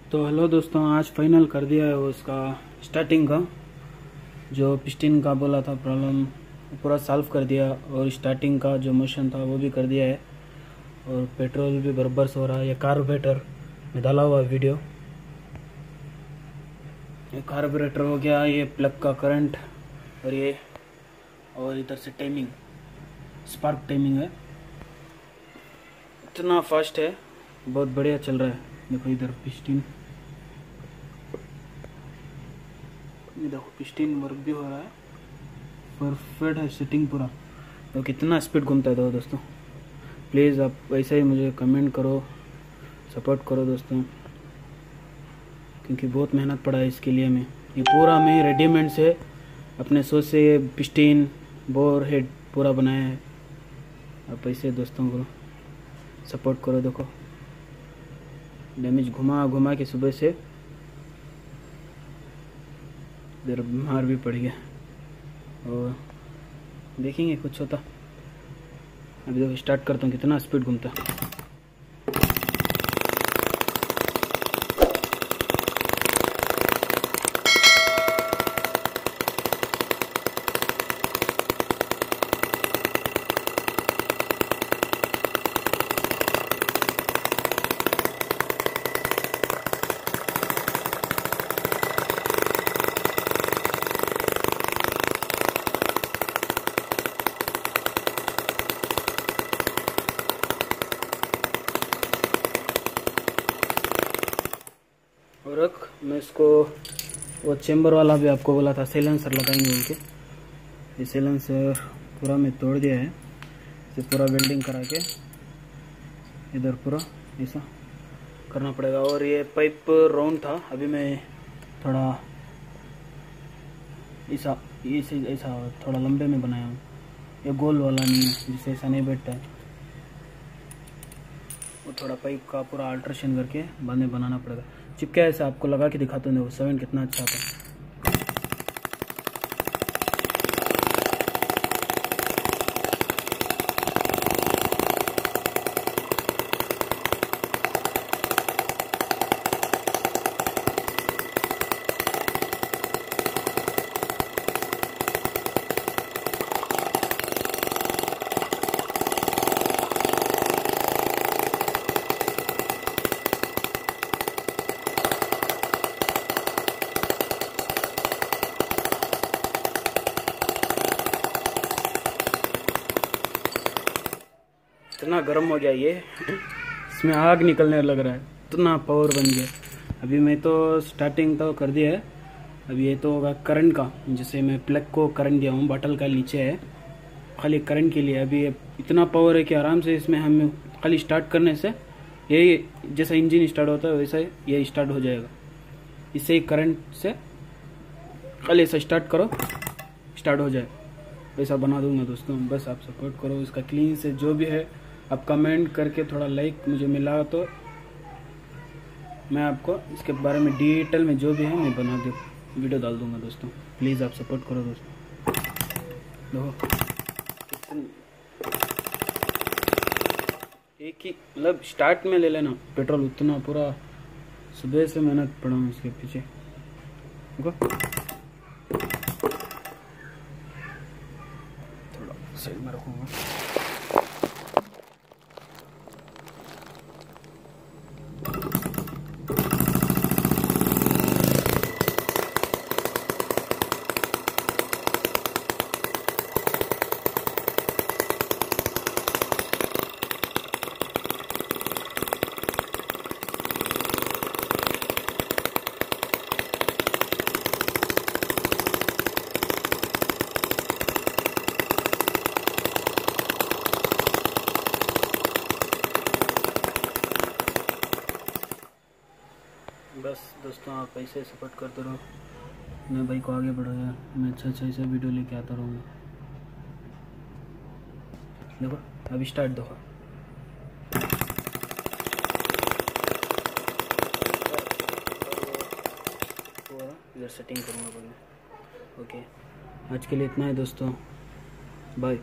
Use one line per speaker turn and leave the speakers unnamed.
तो हेलो दोस्तों, आज फाइनल कर दिया है वो इसका स्टार्टिंग का जो पिस्टन का बोला था प्रॉब्लम पूरा सॉल्व कर दिया, और स्टार्टिंग का जो मोशन था वो भी कर दिया है, और पेट्रोल भी बराबर से हो रहा है। ये कार्बोरेटर में डाला हुआ वीडियो, ये कार्बोरेटर हो गया, ये प्लग का करंट, और इधर से टाइमिंग, स्पार्क टाइमिंग है। इतना फास्ट है, बहुत बढ़िया चल रहा है। देखो इधर पिस्टन, ये देखो पिस्टन वर्क भी हो रहा है, परफेक्ट है सेटिंग पूरा। तो कितना स्पीड घूमता है दोस्तों। प्लीज़ आप ऐसा ही मुझे कमेंट करो, सपोर्ट करो दोस्तों, क्योंकि बहुत मेहनत पड़ा है इसके लिए। मैं ये पूरा मैं रेडीमेड से अपने सोच से ये पिस्टन बोर हेड पूरा बनाया है। आप ऐसे दोस्तों को सपोर्ट करो। देखो डैमेज घुमा घुमा के सुबह से इधर बीमार भी पड़ गया, और देखेंगे कुछ होता। अभी देखो स्टार्ट करता हूँ, कितना स्पीड घूमता है। और मैं इसको वो चेंबर वाला भी आपको बोला था साइलेंसर लगाएंगे बोल के, ये साइलेंसर पूरा मैं तोड़ दिया है। इसे पूरा वेल्डिंग करा के इधर पूरा ऐसा करना पड़ेगा। और ये पाइप राउंड था, अभी मैं थोड़ा ऐसा ऐसा थोड़ा लंबे में बनाया हूँ। ये गोल वाला नहीं है, जिससे ऐसा नहीं बैठता है। वो थोड़ा पाइप का पूरा अल्ट्रेशन करके बाद में बनाना पड़ेगा। चिपका ऐसा आपको लगा के दिखाते हैं, वो 7 कितना अच्छा आता है। इतना गर्म हो गया ये, इसमें आग निकलने लग रहा है, इतना पावर बन गया। अभी मैं तो स्टार्टिंग तो कर दिया है। अभी ये तो होगा करंट का, जैसे मैं प्लग को करंट दिया हूँ, बटल का नीचे है खाली करंट के लिए। अभी इतना पावर है कि आराम से इसमें हम खाली स्टार्ट करने से ये जैसा इंजन स्टार्ट होता है वैसा ये स्टार्ट हो जाएगा। इससे ही करंट से खाली ऐसा स्टार्ट करो, स्टार्ट हो जाए, वैसा बना दूंगा दोस्तों। बस आप सपोर्ट करो। इसका क्लीन से जो भी है आप कमेंट करके थोड़ा लाइक मुझे मिला तो मैं आपको इसके बारे में डिटेल में जो भी है मैं बना दूँ, वीडियो डाल दूंगा दोस्तों। प्लीज़ आप सपोर्ट करो दोस्तों। देखो एक ही मतलब स्टार्ट में ले लेना पेट्रोल, उतना पूरा सुबह से मेहनत पड़ा हूँ इसके पीछे। देखो थोड़ा साइड में रखूँगा। बस दोस्तों आप ऐसे सपोर्ट करते रहो, मैं भाई को आगे बढ़ाया, मैं अच्छा ऐसा वीडियो लेके आता रहूँगा। देखो अभी स्टार्ट देखो, इधर सेटिंग करूँगा पहले। ओके, आज के लिए इतना है दोस्तों, बाय।